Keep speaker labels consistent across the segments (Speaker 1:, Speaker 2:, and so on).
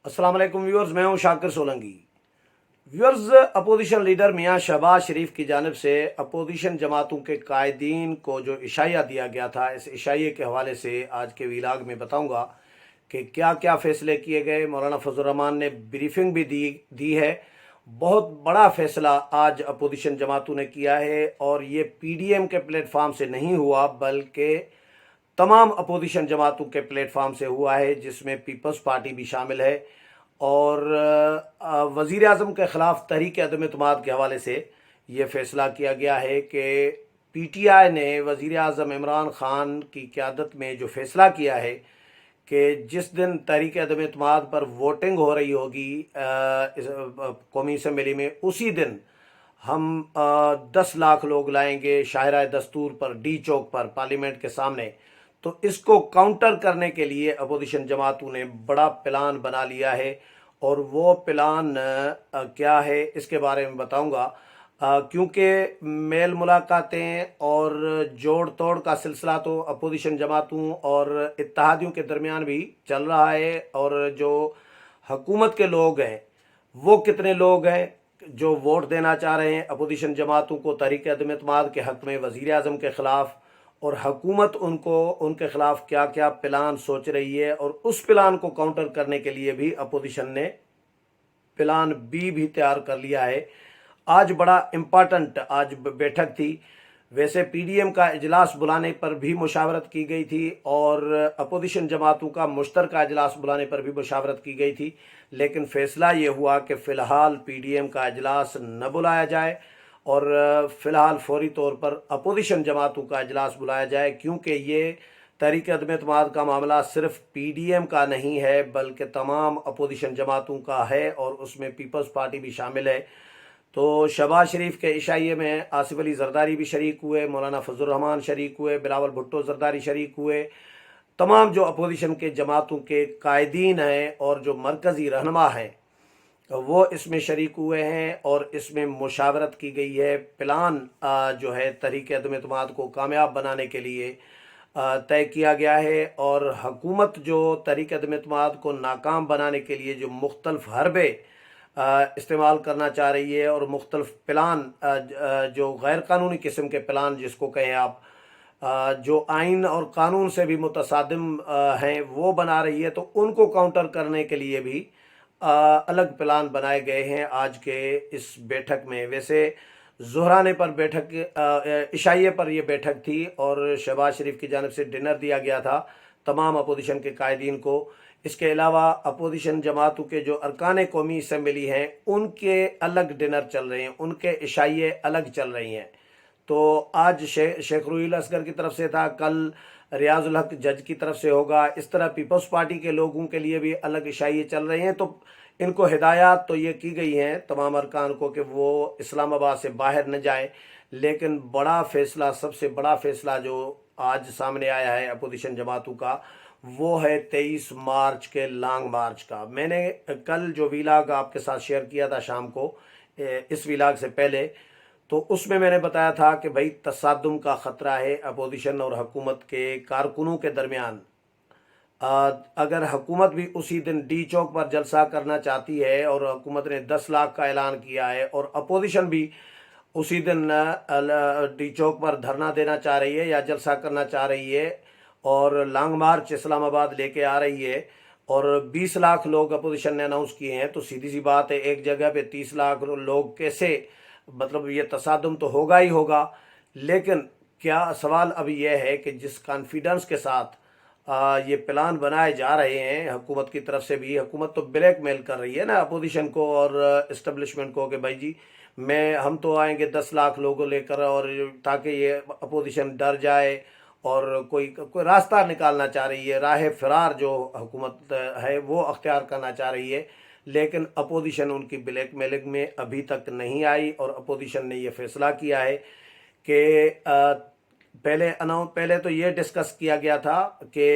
Speaker 1: अस्सलाम वालेकुम व्यूअर्स, मैं हूं Shakir Solanki. Viewers, opposition leader मियां शहबाज शरीफ की जानिब से अपोजिशन जमातों के कायदीन को जो इशाया दिया गया था, इस इशाये के हवाले से आज के वीलाग में बताऊंगा कि क्या क्या फ़ैसले किए गए। मौलाना फजल रहमान ने ब्रीफिंग भी दी है। बहुत बड़ा फ़ैसला आज अपोजिशन जमातों ने किया है और ये पीडीएम के प्लेटफार्म से नहीं हुआ बल्कि तमाम अपोजिशन जमातों के प्लेटफार्म से हुआ है, जिसमें पीपल्स पार्टी भी शामिल है। और वज़ीर आज़म के ख़िलाफ़ तहरीक अदम एतमाद के हवाले से ये फ़ैसला किया गया है कि पीटीआई ने वज़ीर आज़म इमरान ख़ान की क़यादत में जो फ़ैसला किया है कि जिस दिन तहरीक अदम एतमाद पर वोटिंग हो रही होगी कौमी असम्बली में, उसी दिन हम 10 लाख लोग लाएंगे शाहराह दस्तूर पर, डी चौक पर, पार्लियामेंट के सामने। तो इसको काउंटर करने के लिए अपोजिशन जमातों ने बड़ा प्लान बना लिया है और वो प्लान क्या है इसके बारे में बताऊंगा, क्योंकि मेल मुलाकातें और जोड़ तोड़ का सिलसिला तो अपोजिशन जमातों और इत्तेहादियों के दरमियान भी चल रहा है। और जो हुकूमत के लोग हैं वो कितने लोग हैं जो वोट देना चाह रहे हैं अपोजिशन जमातों को तहरीक अदम एतमाद के हक़ में वज़ीर आज़म के ख़िलाफ़, और हुकूमत उनको उनके ख़िलाफ़ क्या क्या प्लान सोच रही है, और उस प्लान को काउंटर करने के लिए भी अपोजिशन ने प्लान बी भी तैयार कर लिया है। आज बड़ा इम्पॉर्टेंट आज बैठक थी। वैसे पीडीएम का इजलास बुलाने पर भी मुशावरत की गई थी और अपोजिशन जमातों का मुश्तरका इजलास बुलाने पर भी मुशावरत की गई थी, लेकिन फ़ैसला ये हुआ कि फ़िलहाल पीडीएम का इजलास न बुलाया जाए और फ़िलहाल फौरी तौर पर अपोजिशन जमातों का इजलास बुलाया जाए, क्योंकि ये तहरीक अदम एतमाद का मामला सिर्फ पीडीएम का नहीं है बल्कि तमाम अपोजिशन जमातों का है और उसमें पीपल्स पार्टी भी शामिल है। तो शहबाज शरीफ के इशाये में आसिफ अली जरदारी भी शरीक हुए, मौलाना फजल रहमान शरीक हुए, बिलावल भुट्टो जरदारी शरीक हुए। तमाम जो अपोजिशन के जमातों के कायदीन हैं और जो मरकज़ी रहनुमा हैं वो इसमें शरीक हुए हैं और इसमें मुशावरत की गई है। प्लान जो है तहरीक अदम एतमाद को कामयाब बनाने के लिए तय किया गया है, और हुकूमत जो तहरीक अदम एतमाद को नाकाम बनाने के लिए जो मुख्तलिफ हरबे इस्तेमाल करना चाह रही है और मुख्तलिफ प्लान जो गैर कानूनी किस्म के प्लान जिसको कहें आप, जो आइन और कानून से भी मुतसादिम हैं वो बना रही है, तो उनको काउंटर करने के लिए भी अलग प्लान बनाए गए हैं आज के इस बैठक में। वैसे ज़ुहराने पर बैठक इशाइये पर यह बैठक थी और शहबाज शरीफ की जानिब से डिनर दिया गया था तमाम अपोजिशन के कायदीन को। इसके अलावा अपोजिशन जमातों के जो अरकान कौमी असम्बली हैं उनके अलग डिनर चल रहे हैं, उनके इशाइये अलग चल रही हैं। तो आज शेख रुहील असगर की तरफ से था, कल रियाजुल हक जज की तरफ से होगा। इस तरह पीपल्स पार्टी के लोगों के लिए भी अलग इशाइये चल रहे हैं। तो इनको हिदायत तो ये की गई हैं तमाम अरकान को कि वो इस्लामाबाद से बाहर न जाए, लेकिन बड़ा फ़ैसला, सबसे बड़ा फ़ैसला जो आज सामने आया है अपोजिशन जमातों का, वो है 23 मार्च के लॉन्ग मार्च का। मैंने कल जो वीलाग आपके साथ शेयर किया था शाम को, इस वीलाग से पहले, तो उसमें मैंने बताया था कि भाई तसादुम का ख़तरा है अपोजिशन और हुकूमत के कारकुनों के दरमियान। अगर हुकूमत भी उसी दिन डी चौक पर जलसा करना चाहती है और हुकूमत ने 10 लाख का ऐलान किया है और अपोजिशन भी उसी दिन डी चौक पर धरना देना चाह रही है या जलसा करना चाह रही है और लॉन्ग मार्च इस्लामाबाद लेके आ रही है और 20 लाख लोग अपोजिशन ने अनाउंस किए हैं, तो सीधी सी बात है एक जगह पे 30 लाख लोग कैसे, मतलब ये तसादुम तो होगा ही होगा। लेकिन क्या सवाल अब यह है कि जिस कॉन्फिडेंस के साथ ये प्लान बनाए जा रहे हैं हुकूमत की तरफ से भी, हुकूमत तो ब्लैकमेल कर रही है ना अपोजिशन को और इस्टेब्लिशमेंट को कि भाई जी हम तो आएंगे 10 लाख लोगों लेकर, और ताकि ये अपोजिशन डर जाए और कोई रास्ता निकालना चाह रही है, राह फरार जो हुकूमत है वो अख्तियार करना चाह रही है। लेकिन अपोजिशन उनकी ब्लैकमेलिंग में अभी तक नहीं आई और अपोजिशन ने यह फैसला किया है कि पहले तो ये डिस्कस किया गया था कि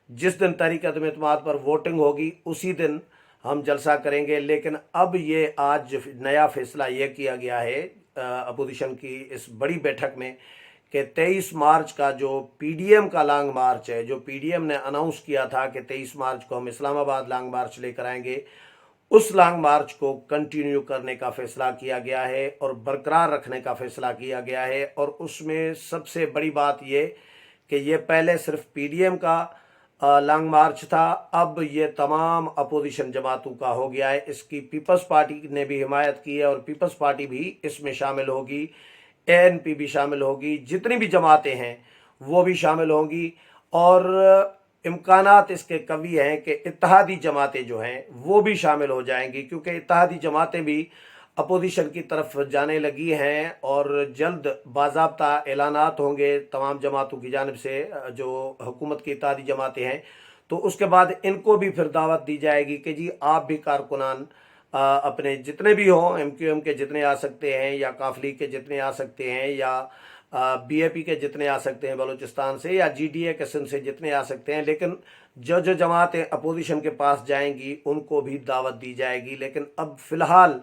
Speaker 1: जिस दिन तहरीक अदम एतमाद पर वोटिंग होगी उसी दिन हम जलसा करेंगे, लेकिन अब ये आज नया फैसला ये किया गया है अपोजिशन की इस बड़ी बैठक में کہ 23 मार्च का जो पीडीएम का लॉन्ग मार्च है, जो पीडीएम ने अनाउंस किया था कि 23 मार्च को हम इस्लामाबाद लॉन्ग मार्च लेकर आएंगे, उस लॉन्ग मार्च को कंटिन्यू करने का फैसला किया गया है और बरकरार रखने का फैसला किया गया है। और उसमें सबसे बड़ी बात ये कि ये पहले सिर्फ पीडीएम का लॉन्ग मार्च था, अब ये तमाम अपोजिशन जमातों का हो गया है। इसकी पीपल्स पार्टी ने भी हिमायत की है और पीपल्स पार्टी भी इसमें शामिल होगी, एएनपी भी शामिल होगी, जितनी भी जमातें हैं वो भी शामिल होंगी। और इम्कानात इसके कवी हैं कि इत्तेहादी जमातें जो हैं वो भी शामिल हो जाएंगी, क्योंकि इत्तेहादी जमातें भी अपोजिशन की तरफ जाने लगी हैं और जल्द बाज़ाब्ता ऐलानात होंगे तमाम जमातों की जानिब से, जो हुकूमत की इत्तेहादी जमातें हैं। तो उसके बाद इनको भी फिर दावत दी जाएगी कि जी आप भी कारकुनान अपने जितने भी हों, एमक्यूएम के जितने आ सकते हैं या काफ लीग के जितने आ सकते हैं या बीएपी के जितने आ सकते हैं बलूचिस्तान से, या जीडीए के सिंध से जितने आ सकते हैं, लेकिन जो जो जमातें अपोजिशन के पास जाएंगी उनको भी दावत दी जाएगी। लेकिन अब फ़िलहाल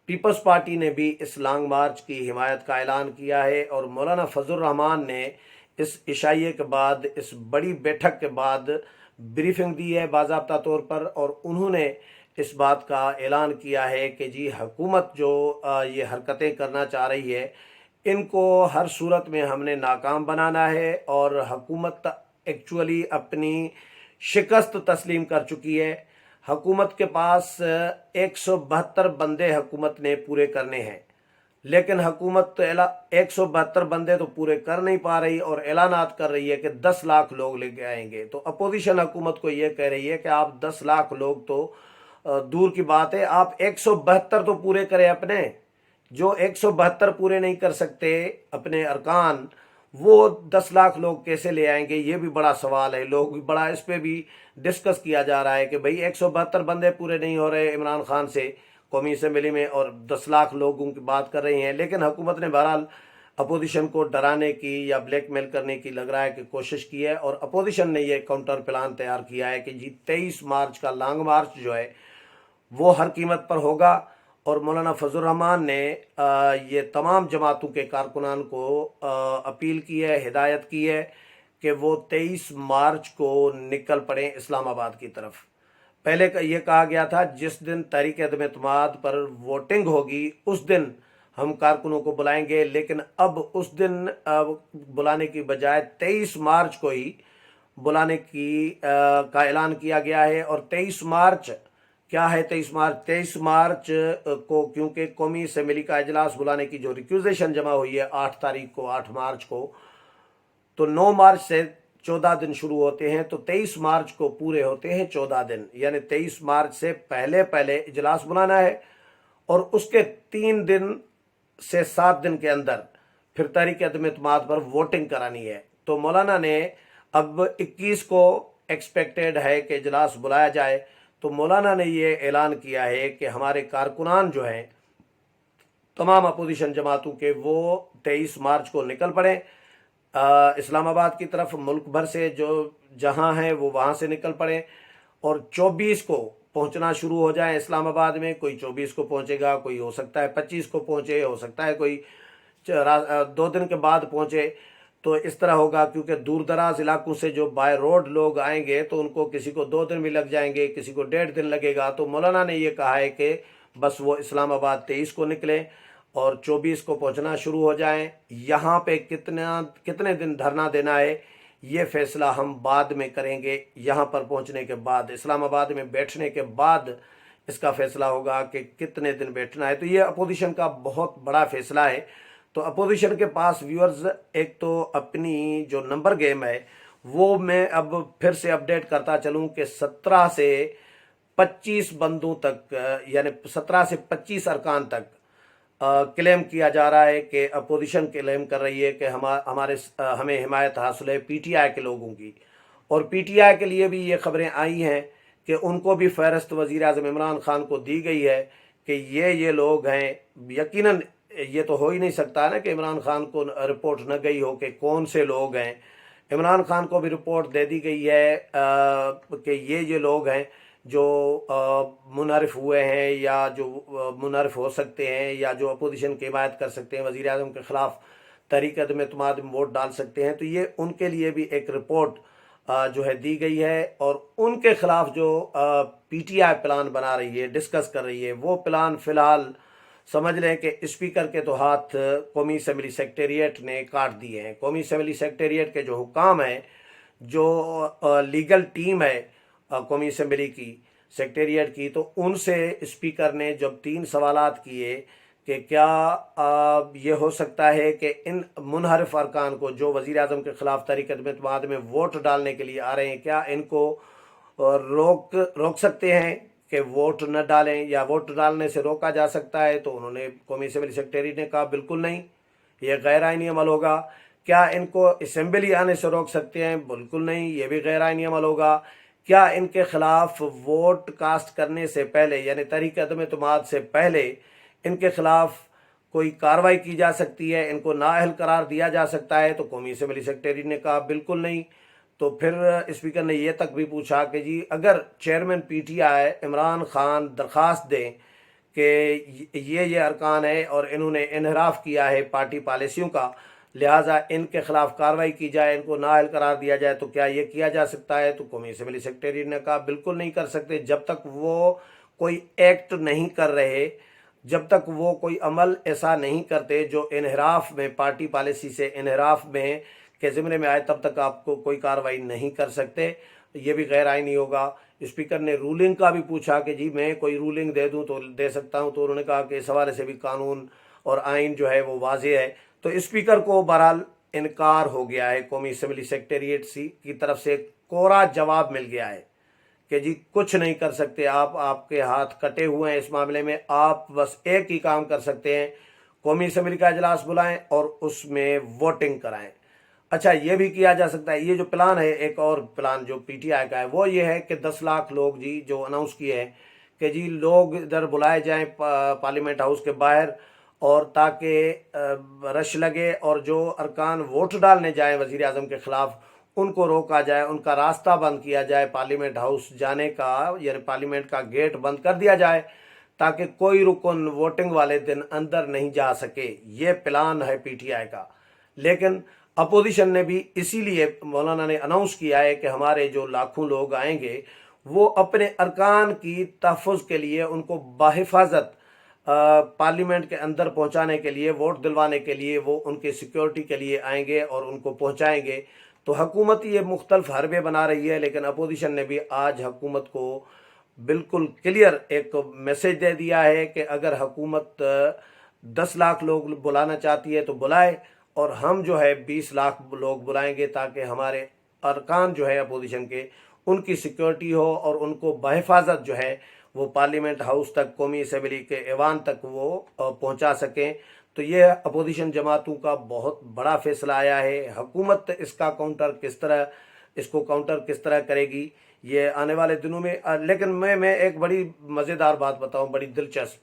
Speaker 1: पीपल्स पार्टी ने भी इस लॉन्ग मार्च की हिमायत का ऐलान किया है और मौलाना फजल रहमान ने इस इशाइये के बाद, इस बड़ी बैठक के बाद ब्रीफिंग दी है बाज़ाब्ता तौर पर, और उन्होंने इस बात का ऐलान किया है कि जी हुकूमत जो ये हरकतें करना चाह रही है इनको हर सूरत में हमने नाकाम बनाना है। और हुकूमत एक्चुअली अपनी शिकस्त तस्लीम कर चुकी है। हुकूमत के पास 172 बंदे हुकूमत ने पूरे करने हैं, लेकिन हुकूमत तो 172 बंदे तो पूरे कर नहीं पा रही और ऐलानात कर रही है कि 10 लाख लोग लेके आएंगे। तो अपोजिशन हुकूमत को ये कह रही है कि आप 10 लाख लोग तो दूर की बात है, आप 172 तो पूरे करें अपने। जो 172 पूरे नहीं कर सकते अपने अरकान, वो 10 लाख लोग कैसे ले आएंगे, ये भी बड़ा सवाल है। लोग भी बड़ा इस पे भी डिस्कस किया जा रहा है कि भाई 172 बंदे पूरे नहीं हो रहे इमरान खान से कौमी असम्बली में और 10 लाख लोगों की बात कर रही हैं। लेकिन हुकूमत ने बहरहाल अपोजिशन को डराने की या ब्लैकमेल करने की लग रहा है कि कोशिश की है, और अपोजिशन ने ये काउंटर प्लान तैयार किया है कि जी 23 मार्च का लॉन्ग मार्च जो है वो हर कीमत पर होगा। और मौलाना फजल रहमान ने ये तमाम जमातों के कारकुनान को अपील की है, हिदायत की है कि वो 23 मार्च को निकल पड़े इस्लामाबाद की तरफ। पहले ये कहा गया था जिस दिन तहरीक अदम एतमाद पर वोटिंग होगी उस दिन हम कारकुनों को बुलाएंगे, लेकिन अब उस दिन बुलाने की बजाय 23 मार्च को ही बुलाने का ऐलान किया गया है। और 23 मार्च क्या है? 23 मार्च को क्योंकि कौमी असम्बली का इजलास बुलाने की जो रिक्यूजेशन जमा हुई है 8 तारीख को, 8 मार्च को, तो 9 मार्च से 14 दिन शुरू होते हैं, तो 23 मार्च को पूरे होते हैं 14 दिन। यानी 23 मार्च से पहले पहले इजलास बुलाना है और उसके 3 दिन से 7 दिन के अंदर फिर तहरीक अदम एतमाद पर वोटिंग करानी है। तो मौलाना ने अब 21 को एक्सपेक्टेड है कि इजलास बुलाया जाए। तो मौलाना ने ये ऐलान किया है कि हमारे कारकुनान जो हैं तमाम अपोजिशन जमातों के, वो 23 मार्च को निकल पड़े इस्लामाबाद की तरफ। मुल्क भर से जो जहां हैं वो वहां से निकल पड़े और 24 को पहुंचना शुरू हो जाए इस्लामाबाद में। कोई 24 को पहुंचेगा, कोई हो सकता है 25 को पहुंचे, हो सकता है कोई 2 दिन के बाद पहुंचे। तो इस तरह होगा, क्योंकि दूर दराज इलाकों से जो बाय रोड लोग आएंगे तो उनको किसी को 2 दिन भी लग जाएंगे, किसी को 1.5 दिन लगेगा। तो मौलाना ने ये कहा है कि बस वो इस्लामाबाद 23 को निकले और 24 को पहुंचना शुरू हो जाएं। यहाँ पे कितने दिन धरना देना है ये फैसला हम बाद में करेंगे। यहाँ पर पहुंचने के बाद, इस्लामाबाद में बैठने के बाद इसका फैसला होगा कि कितने दिन बैठना है। तो ये अपोजिशन का बहुत बड़ा फैसला है। तो अपोजिशन के पास व्यूअर्स एक तो अपनी जो नंबर गेम है वो मैं अब फिर से अपडेट करता चलूं कि 17 से 25 बंदों तक, यानी 17 से 25 अरकान तक क्लेम किया जा रहा है कि अपोजिशन क्लेम कर रही है कि हमें हिमायत हासिल है पीटीआई के लोगों की। और पीटीआई के लिए भी ये खबरें आई हैं कि उनको भी फहरिस्त वज़ीर आज़म इमरान खान को दी गई है कि ये लोग हैं। यकीनन ये तो हो ही नहीं सकता ना कि इमरान खान को रिपोर्ट न गई हो कि कौन से लोग हैं। इमरान खान को भी रिपोर्ट दे दी गई है कि ये लोग हैं जो मुनहरिफ हुए हैं या जो मुनहरिफ हो सकते हैं या जो अपोजिशन की हिमायत कर सकते हैं, वज़ीर आज़म के ख़िलाफ़ तहरीक अदम एतमाद में वोट डाल सकते हैं। तो ये उनके लिए भी एक रिपोर्ट जो है दी गई है, और उनके खिलाफ जो पीटीआई प्लान बना रही है, डिस्कस कर रही है, वो प्लान फ़िलहाल समझ लें कि स्पीकर के तो हाथ कौमी असम्बली सेक्रेटेरिएट ने काट दिए हैं। कौमी असम्बली सेक्रेटेरिएट के जो हुकाम हैं, जो लीगल टीम है कौमी असम्बली की सेक्रेटेरिएट की, तो उनसे स्पीकर ने जब 3 सवालात किए कि क्या ये हो सकता है कि इन मुनहरिफ अरकान को जो वज़ीर आज़म के ख़िलाफ़ तहरीक अदम एतमाद में वोट डालने के लिए आ रहे हैं, क्या इनको रोक सकते हैं कि वोट न डालें, या वोट डालने से रोका जा सकता है। तो उन्होंने कौमी असम्बली सेक्रेटरी ने कहा बिल्कुल नहीं, ये गैर आइनी अमल होगा। क्या इनको असम्बली आने से रोक सकते हैं? बिल्कुल नहीं, ये भी गैर आइनी अमल होगा। क्या इनके खिलाफ वोट कास्ट करने से पहले, यानी तहरीक अदम एतमाद से पहले, इनके खिलाफ कोई कार्रवाई की जा सकती है, इनको नाअहल करार दिया जा सकता है? तो कौमी असम्बली सेक्रेटरी ने कहा बिल्कुल नहीं। तो फिर स्पीकर ने ये तक भी पूछा कि जी अगर चेयरमैन पीटीआई इमरान खान दरख्वास्त दें कि ये अरकान है और इन्होंने इनहराफ किया है पार्टी पॉलिसियों का, लिहाजा इनके खिलाफ कार्रवाई की जाए, इनको नाअहल करार दिया जाए, तो क्या ये किया जा सकता है? तो कौमी असम्बली सेक्रेटरी ने कहा बिल्कुल नहीं कर सकते। जब तक वो कोई एक्ट नहीं कर रहे, जब तक वो कोई अमल ऐसा नहीं करते जो इनहराफ में, पार्टी पॉलिसी से इनहराफ में के ज़िम्मे में आए, तब तक आपको कोई कार्रवाई नहीं कर सकते। ये भी गैर आइनी होगा। स्पीकर ने रूलिंग का भी पूछा कि जी मैं कोई रूलिंग दे दूं तो दे सकता हूं, तो उन्होंने कहा कि इस हवाले से भी कानून और आइन जो है वो वाज़ेह है। तो स्पीकर को बहरहाल इनकार हो गया है, कौमी असम्बली सेक्रेटेरिएट की तरफ से कोरा जवाब मिल गया है कि जी कुछ नहीं कर सकते आप, आपके हाथ कटे हुए हैं इस मामले में। आप बस एक ही काम कर सकते हैं, कौमी असम्बली का इजलास बुलाएं और उसमें वोटिंग कराएं। अच्छा, ये भी किया जा सकता है। ये जो प्लान है, एक और प्लान जो पीटीआई का है, वो ये है कि 10 लाख लोग जी जो अनाउंस किए हैं कि जी लोग इधर बुलाए जाएं पार्लियामेंट हाउस के बाहर, और ताकि रश लगे और जो अरकान वोट डालने जाएं वज़ीर आज़म के ख़िलाफ़, उनको रोका जाए, उनका रास्ता बंद किया जाए पार्लियामेंट हाउस जाने का, यानी पार्लियामेंट का गेट बंद कर दिया जाए ताकि कोई रुकन वोटिंग वाले दिन अंदर नहीं जा सके। ये प्लान है पीटीआई का। लेकिन अपोजिशन ने भी इसीलिए मौलाना ने अनाउंस किया है कि हमारे जो लाखों लोग आएंगे वो अपने अरकान की तहफ़्फ़ुज़ के लिए, उनको बाहिफाजत पार्लियामेंट के अंदर पहुंचाने के लिए, वोट दिलवाने के लिए, वो उनके सिक्योरिटी के लिए आएंगे और उनको पहुंचाएंगे। तो हुकूमत ये मुख्तलिफ हरबे बना रही है, लेकिन अपोजिशन ने भी आज हुकूमत को बिल्कुल क्लियर एक मैसेज दे दिया है कि अगर हुकूमत 10 लाख लोग बुलाना चाहती है तो बुलाए, और हम जो है 20 लाख लोग बुलाएंगे ताकि हमारे अरकान जो है अपोजिशन के, उनकी सिक्योरिटी हो और उनको बहिफाजत जो है वो पार्लियामेंट हाउस तक, कौमी असम्बली के ऐवान तक वो पहुंचा सकें। तो ये अपोजिशन जमातों का बहुत बड़ा फैसला आया है। हुकूमत इसका इसको काउंटर किस तरह करेगी ये आने वाले दिनों में। लेकिन मैं एक बड़ी मज़ेदार बात बताऊं, बड़ी दिलचस्प।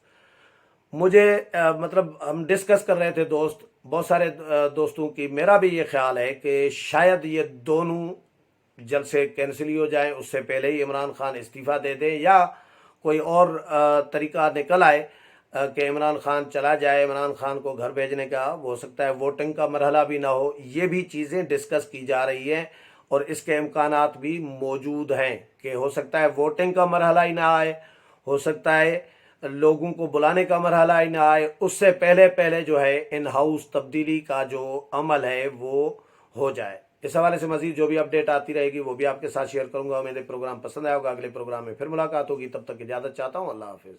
Speaker 1: मुझे मतलब हम डिस्कस कर रहे थे बहुत सारे दोस्तों की, मेरा भी ये ख्याल है कि शायद ये दोनों जलसे कैंसिल ही हो जाएं, उससे पहले ही इमरान खान इस्तीफ़ा दे दें, या कोई और तरीका निकल आए कि इमरान खान चला जाए, इमरान खान को घर भेजने का। हो सकता है वोटिंग का मरहला भी ना हो। ये भी चीज़ें डिस्कस की जा रही हैं और इसके इम्कानात भी मौजूद हैं कि हो सकता है वोटिंग का मरहला ही ना आए, हो सकता है लोगों को बुलाने का मरहला ही ना आए, उससे पहले पहले जो है इन हाउस तब्दीली का जो अमल है वो हो जाए। इस हवाले से मजीद जो भी अपडेट आती रहेगी वो भी आपके साथ शेयर करूंगा। मेरे प्रोग्राम पसंद आया होगा, अगले प्रोग्राम में फिर मुलाकात होगी। तब तक इजाज़त चाहता हूँ। अल्लाह हाफिज़।